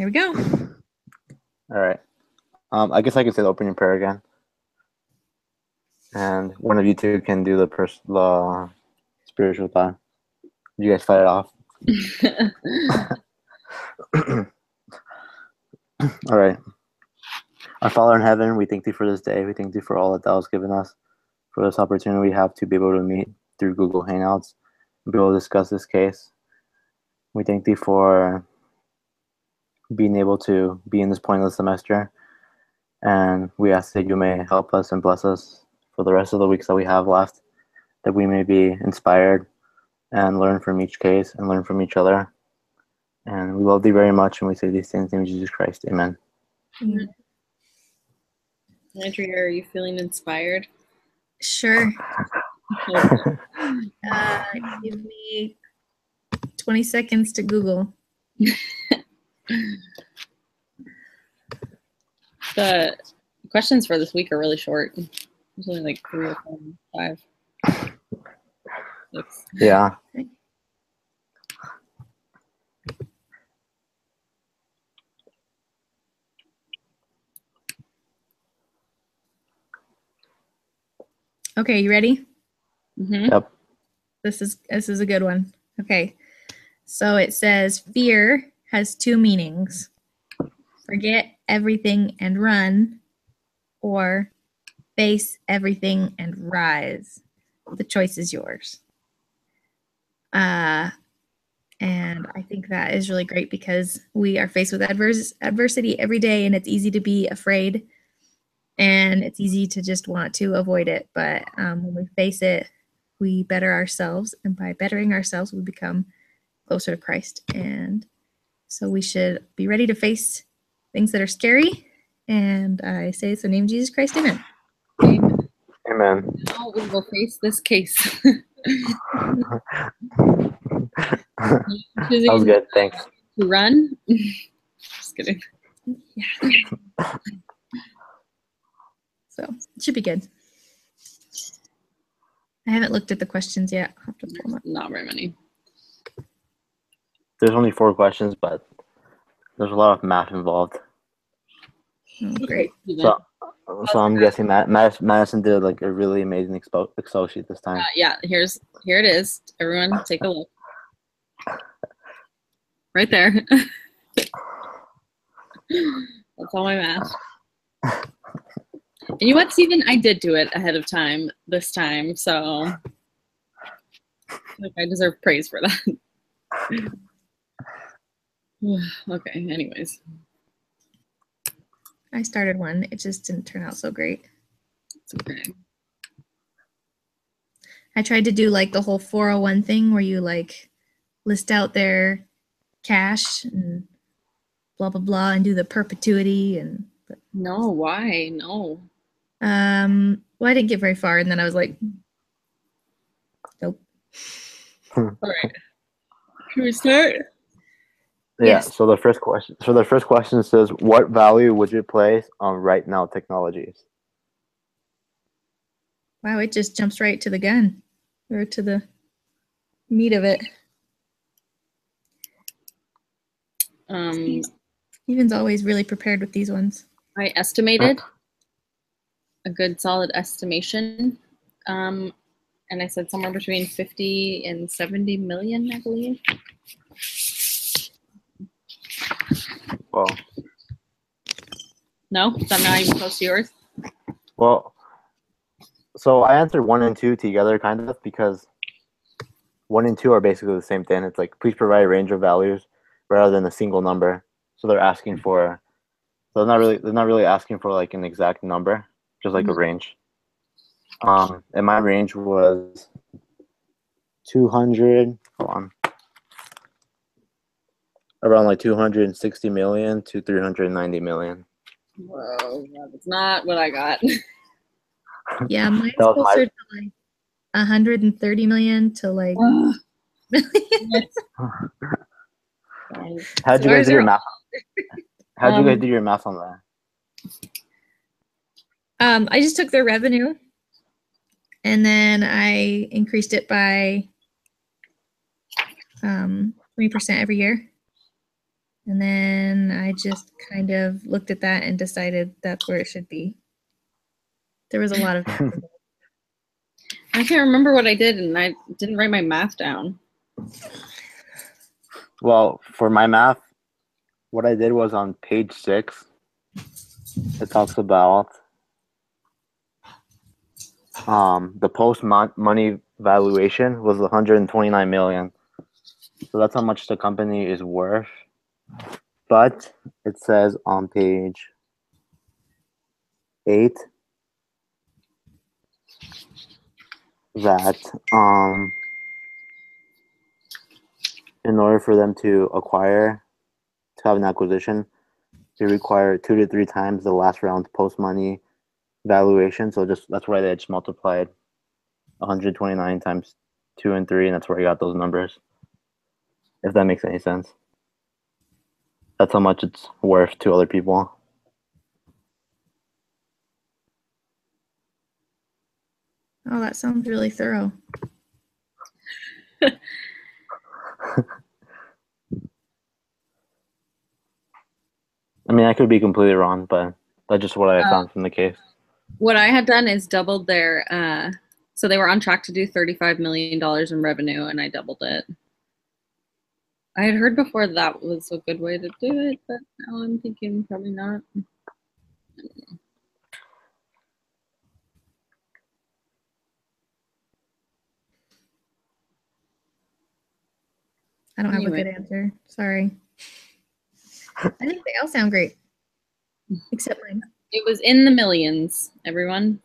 There we go. All right. I guess I can say the opening prayer again. And one of you two can do the spiritual thought. You guys fight it off. All right. Our Father in heaven, we thank thee for this day. We thank thee for all that thou hast given us, for this opportunity we have to be able to meet through Google Hangouts and be able to discuss this case. We thank thee for being able to be in this point of the semester. And we ask that you may help us and bless us for the rest of the weeks that we have left, that we may be inspired and learn from each case and learn from each other. And we love thee very much, and we say these things in the name of Jesus Christ. Amen. Andrea, are you feeling inspired? Sure. Give me 20 seconds to Google. The questions for this week are really short. There's only like 3 or 4, 5, 6. Yeah. Okay, you ready? Mm-hmm. Yep. This is a good one. Okay. So it says fear has 2 meanings. Forget everything and run, or face everything and rise. The choice is yours. And I think that is really great because we are faced with adversity every day, and it's easy to be afraid, and it's easy to just want to avoid it. But when we face it, we better ourselves, and by bettering ourselves, we become closer to Christ. And so we should be ready to face things that are scary. And I say it's in the name of Jesus Christ. Amen. Amen. Now we will face this case. That was good. Thanks. To run? Just kidding. Yeah. So it should be good. I haven't looked at the questions yet. I'll have to pull them up. Not very many. There's only 4 questions, but there's a lot of math involved. Oh, great. So I'm guessing that Madison did like a really amazing Excel sheet this time. Yeah, here it is. Everyone, take a look. Right there. That's all my math. And you know what, Steven? I did do it ahead of time this time, so like I deserve praise for that. Okay, anyways. I started one. It just didn't turn out so great. It's okay. I tried to do like the whole 401 thing where you like list out their cash and blah, blah, blah, and do the perpetuity. But no, why? No. Well, I didn't get very far, and then I was like, nope. All right. Can we start? Yeah. Yes. So the first question says, what value would you place on RightNow Technologies? Wow, it just jumps right to the gun, or to the meat of it. Steven's always really prepared with these ones. I estimated a good solid estimation. And I said somewhere between 50 and 70 million, I believe. Well, no, is that not even close to yours? Well, so I answered 1 and 2 together, kind of, because 1 and 2 are basically the same thing. It's like, please provide a range of values rather than a single number. So they're asking for, so they're not really asking for like an exact number, just like a range. And my range was 200. Hold on. Around like 260 million to 390 million. Whoa, that's not what I got. Yeah, mine's closer to like 130 million to like millions. How'd you guys do your math? How'd you guys do your math on that? I just took their revenue and then I increased it by 3% every year. And then I just kind of looked at that and decided that's where it should be. There was a lot of I can't remember what I did, and I didn't write my math down. Well, for my math, what I did was on page 6, it talks about the post money valuation was 129 million. So that's how much the company is worth. But it says on page 8 that in order for them to have an acquisition, they require 2 to 3 times the last round post money valuation. So that's why they just multiplied 129 times 2 and 3, and that's where I got those numbers. If that makes any sense. That's how much it's worth to other people. Oh, that sounds really thorough. I mean, I could be completely wrong, but that's just what I found from the case. What I had done is doubled their, so they were on track to do $35 million in revenue, and I doubled it. I had heard before that was a good way to do it, but now I'm thinking probably not. I don't have a good answer. Sorry. I think they all sound great, except mine. It was in the millions, everyone.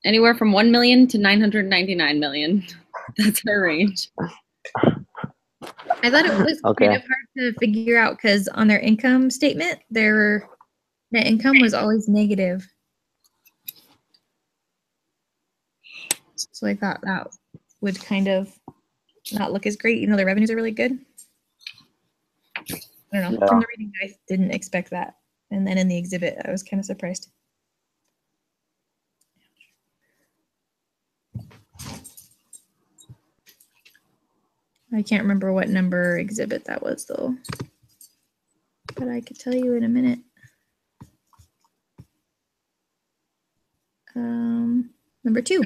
Anywhere from 1 million to 999 million. That's our range. I thought it was kind of hard to figure out because on their income statement, their net income was always negative. So I thought that would kind of not look as great. You know, their revenues are really good. I don't know. Yeah. From the reading, I didn't expect that. And then in the exhibit, I was kind of surprised. I can't remember what number exhibit that was, though. But I could tell you in a minute. Number 2.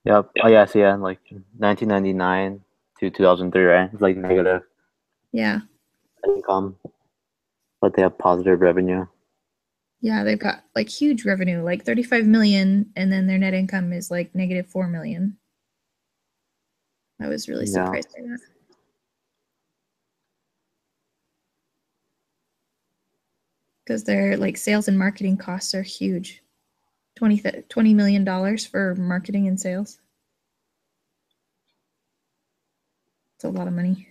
Yep. Oh, yeah. So, yeah, like 1999 to 2003, right? It's like negative income, but they have positive revenue. Yeah, they've got like huge revenue, like 35 million, and then their net income is like negative 4 million. I was really surprised by that. Because their like sales and marketing costs are huge. $20 million for marketing and sales. It's a lot of money.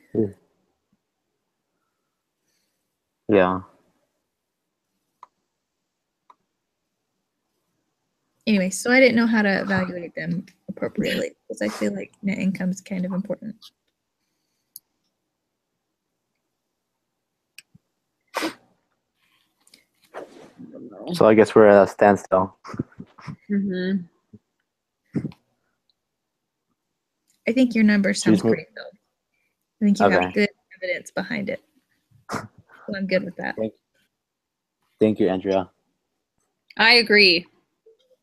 Yeah. Anyway, so I didn't know how to evaluate them appropriately because I feel like net income is kind of important. So I guess we're at a standstill. Mm-hmm. I think your number sounds great, though. I think you have good evidence behind it. So I'm good with that. Thank you, Andrea. I agree.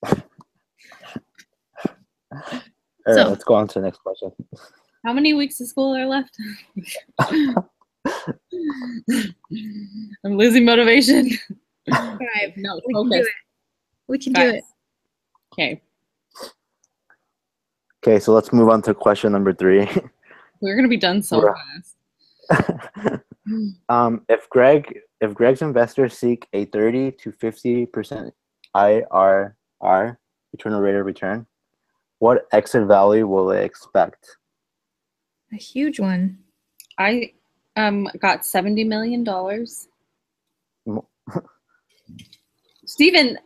All right, let's go on to the next question. How many weeks of school are left? I'm losing motivation. 5. No, we focus. can do it. We can do it. Okay. Okay, so let's move on to question number 3. We're gonna be done so fast. If Greg's investors seek a 30 to 50% IRR, internal rate of return, what exit value will they expect? A huge one. I got $70 million. Steven.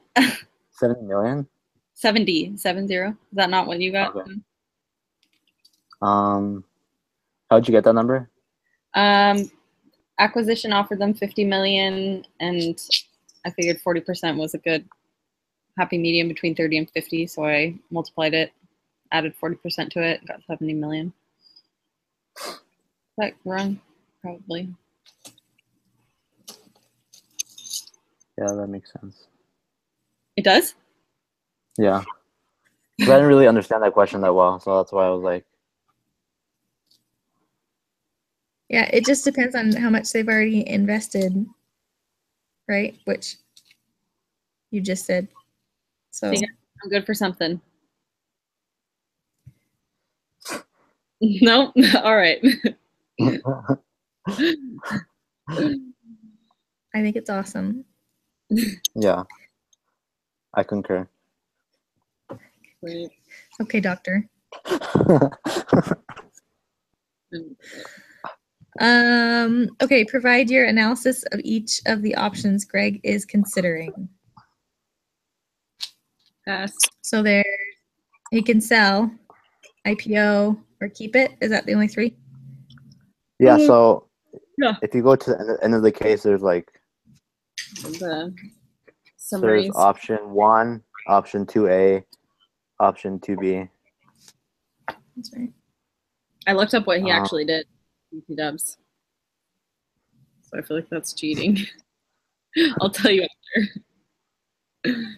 70 million? 70. Is that not what you got? Okay. How'd you get that number? Acquisition offered them 50 million, and I figured 40% was a good happy medium between 30 and 50, so I multiplied it, added 40% to it, got 70 million. Is that wrong? Probably. Yeah, that makes sense. It does? Yeah. 'Cause I didn't really understand that question that well, so that's why I was like, Yeah, it just depends on how much they've already invested, right? Which you just said. So Yeah, I'm good for something. Nope. All right. I think it's awesome. yeah, I concur. Great. Okay, doctor. Okay, provide your analysis of each of the options Greg is considering. Pass. So there, he can sell, IPO, or keep it. Is that the only three? Yeah, so Yeah. if you go to the end of the case, there's like The summaries. there's option 1, option 2A, option 2B. That's right. I looked up what he actually did. BP dubs. So I feel like that's cheating. I'll tell you after.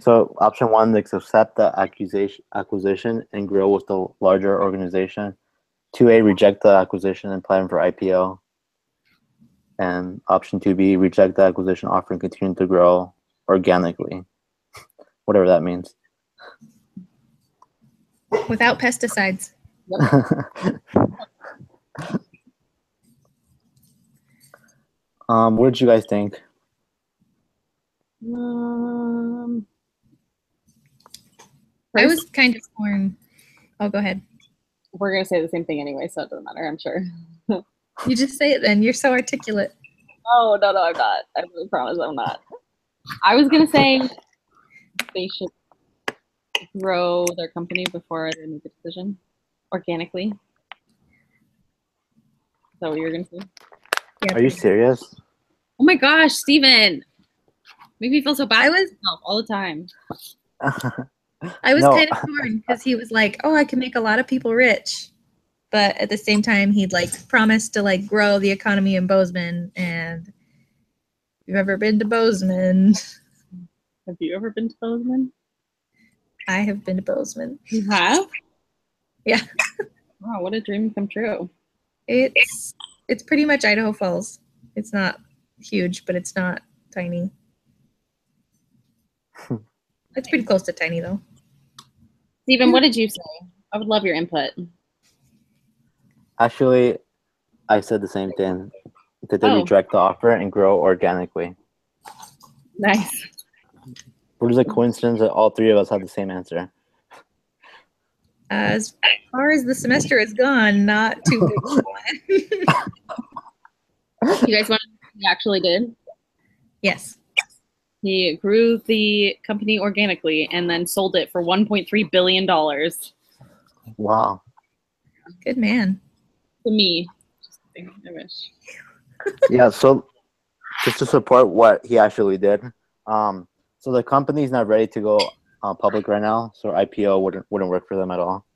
So option 1, they accept the acquisition and grow with the larger organization. 2A, reject the acquisition and plan for IPO. And option 2B, reject the acquisition offer and continue to grow organically. Whatever that means. Without pesticides. What did you guys think? I was kind of torn. Oh, go ahead. We're going to say the same thing anyway, so it doesn't matter, I'm sure. You just say it then. You're so articulate. Oh, no, I'm not. I really promise I'm not. I was going to say they should grow their company before they make a decision organically. Is that what you were going to say? Yeah, Are you serious? Oh my gosh, Steven. Make me feel so bad I was all the time. I was No. kind of torn because he was like, "Oh, I can make a lot of people rich," but at the same time, he'd like promised to like grow the economy in Bozeman. And if you've ever been to Bozeman, Have you ever been to Bozeman? I have been to Bozeman. You have? Yeah. Wow, what a dream come true. It's pretty much Idaho Falls. It's not huge, but it's not tiny. It's pretty close to tiny though. Steven, what did you say? I would love your input. Actually, I said the same thing. That they reject the offer and grow organically. Nice. What is a coincidence that all three of us had the same answer? As far as the semester is gone, not too big of a one. You guys want to know what he actually did? Yes. He grew the company organically and then sold it for $1.3 billion. Wow. Good man. To me. Just kidding, I wish. Yeah, so just to support what he actually did, so the company's not ready to go public right now, so IPO wouldn't work for them at all.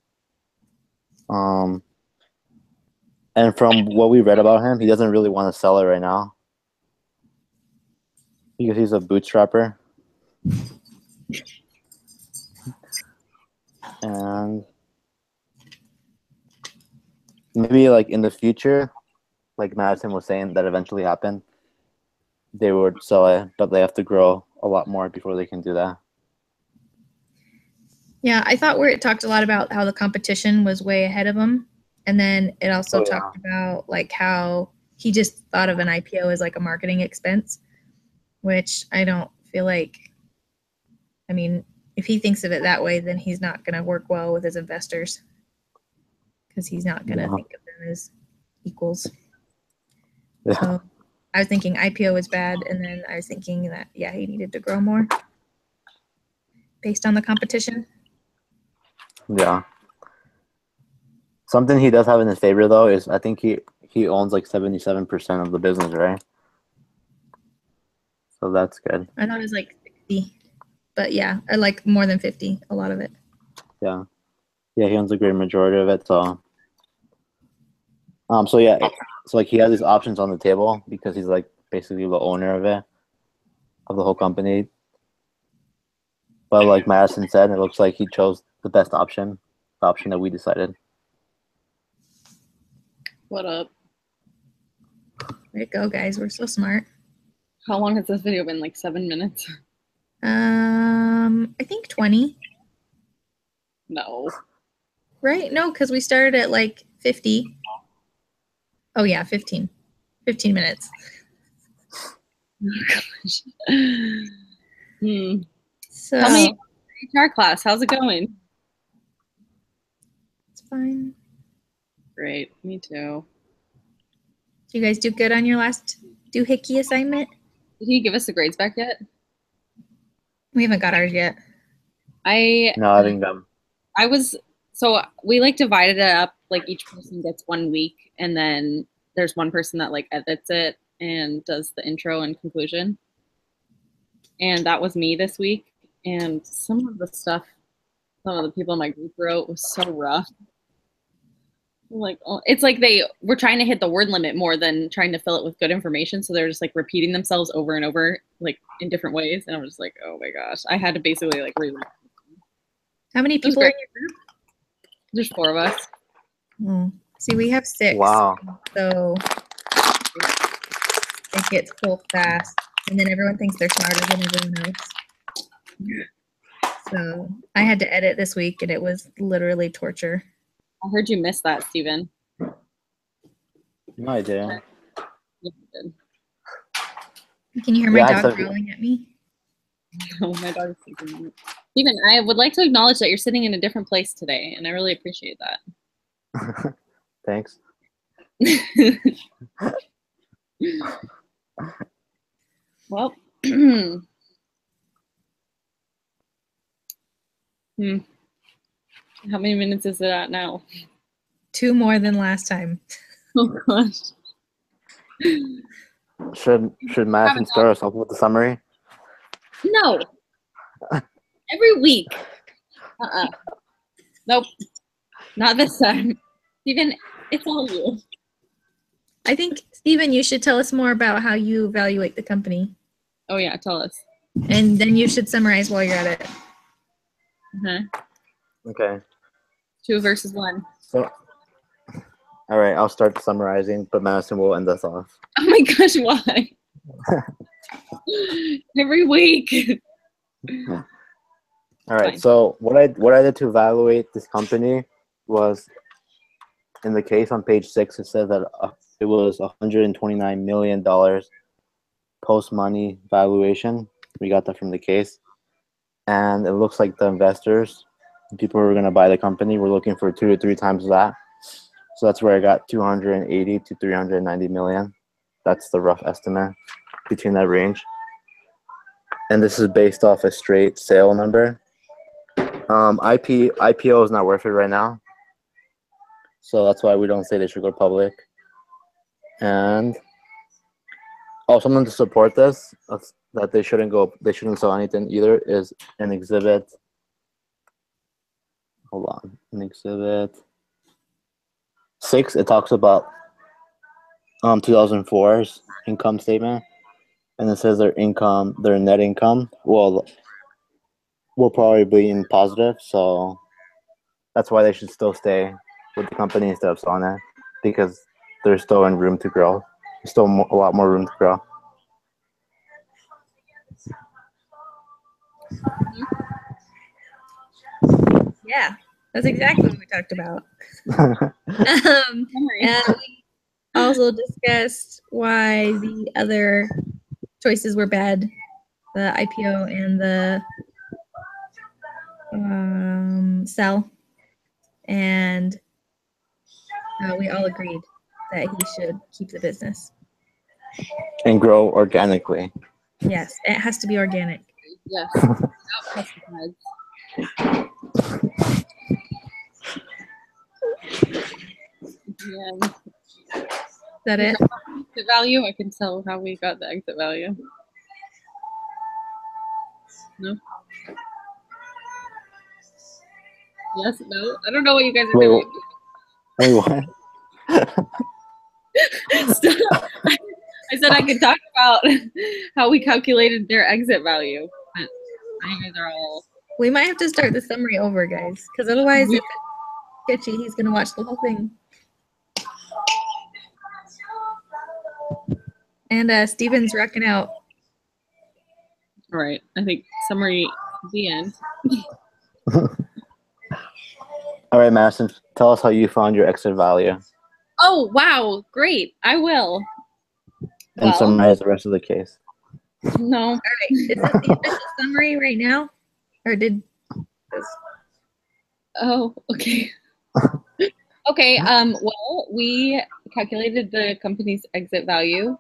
And from what we read about him, he doesn't really want to sell it right now because he's a bootstrapper. And maybe like in the future, like Madison was saying, that eventually happened, they would sell it, but they have to grow a lot more before they can do that. Yeah, I thought where it talked a lot about how the competition was way ahead of him. And then it also talked about like how he just thought of an IPO as like a marketing expense, which I don't feel like, I mean, if he thinks of it that way, then he's not going to work well with his investors because he's not going to think of them as equals. Yeah. So I was thinking IPO was bad. And then I was thinking that, yeah, he needed to grow more based on the competition. Yeah. Something he does have in his favor though is I think he owns like 77% of the business, right? So that's good. I thought it was like 60, but yeah, I like more than 50, a lot of it. Yeah. Yeah, he owns a great majority of it. So yeah, So like he has these options on the table because he's like basically the owner of it, of the whole company. But like Madison said, it looks like he chose the best option, the option that we decided. What up? Way to go, guys. We're so smart. How long has this video been? Like 7 minutes? I think 20. No. Right? No, because we started at like 50. Oh yeah, 15. 15 minutes. Oh, gosh. So Tell me, HR class, how's it going? it's fine. Great, me too. Did you guys do good on your last doohickey assignment? Did he give us the grades back yet? We haven't got ours yet. No, I think them. So we like divided it up, like each person gets 1 week, and then there's one person that like edits it and does the intro and conclusion. And that was me this week. And some of the stuff some of the people in my group wrote was so rough. Like, it's like they were trying to hit the word limit more than trying to fill it with good information. So they're just like repeating themselves over and over, like in different ways. And I was just like, oh my gosh, I had to basically like rewrite. How many people are in your group? There's 4 of us. See, we have 6. Wow. So it gets full fast. And then everyone thinks they're smarter than everyone else. So I had to edit this week, and it was literally torture. I heard you miss that, Steven. No idea. Yeah, you did. Can you hear my dog growling at me? Oh, my dog's sleeping. Steven, I would like to acknowledge that you're sitting in a different place today, and I really appreciate that. Thanks. Well, how many minutes is it at now? 2 more than last time. Oh gosh. Should Madison start us off with the summary? No. Every week. Nope. Not this time. Steven, it's all you. I think, Steven, you should tell us more about how you evaluate the company. Oh yeah, tell us. And then you should summarize while you're at it. Okay. 2 versus 1. So, all right, I'll start summarizing, but Madison will end us off. Oh my gosh, why? Every week. All right. Fine. So what I did to evaluate this company was, in the case on page 6, it said that it was $129 million post-money valuation. We got that from the case. And it looks like the investors, the people who are going to buy the company, were looking for 2 to 3 times that. So that's where I got 280 to 390 million. That's the rough estimate between that range. And this is based off a straight sale number. IPO is not worth it right now. So that's why we don't say they should go public. And something to support this, that they shouldn't sell anything either, is an exhibit. Hold on, an exhibit 6. It talks about 2004's income statement, and it says their net income will probably be in positive. So that's why they should still stay with the company instead of selling it, because there's still room to grow. There's still a lot more room to grow. Yeah, that's exactly what we talked about. And we also discussed why the other choices were bad, the IPO and the sell, and we all agreed that he should keep the business and grow organically. Yes, it has to be organic. Yes. Without pesticides. Yeah. Is that it? Exit value? I can tell how we got the exit value. No? Yes? No? I don't know what you guys are doing. Wait, what? Stop. I said I could talk about how we calculated their exit value. But you guys are all. We might have to start the summary over, guys, because otherwise, if it's sketchy, he's gonna watch the whole thing. And Steven's rocking out. All right. I think summary the end. All right, Madison, tell us how you found your exit value. Oh, wow. Great. I will. And summarize the rest of the case. No. All right. Is this the official summary right now? Or did this? Oh, okay. Okay. Well, we calculated the company's exit value.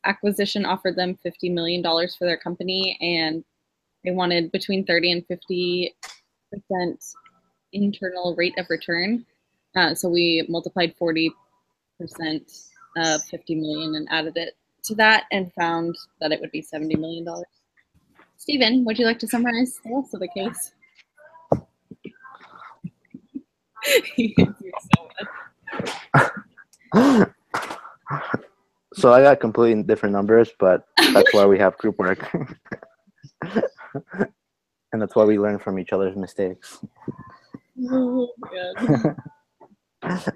Acquisition offered them $50 million for their company, and they wanted between 30 and 50% internal rate of return. So we multiplied 40% of 50 million and added it to that and found that it would be $70 million. Stephen, would you like to summarize the rest of the case? He hates me so much. So I got completely different numbers, but that's why we have group work. And that's why we learn from each other's mistakes. Oh, God.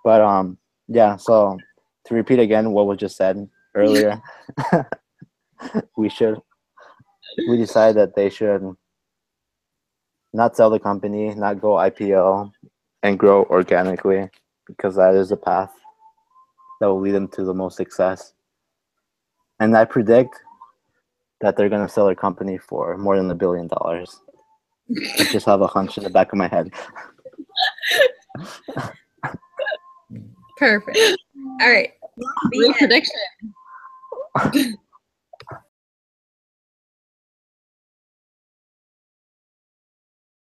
But yeah, so to repeat again what was just said earlier, we decided that they should not sell the company, not go IPO, and grow organically, because that is the path that will lead them to the most success. And I predict that they're going to sell their company for more than $1 billion. I just have a hunch in the back of my head. Perfect. All right. Real prediction.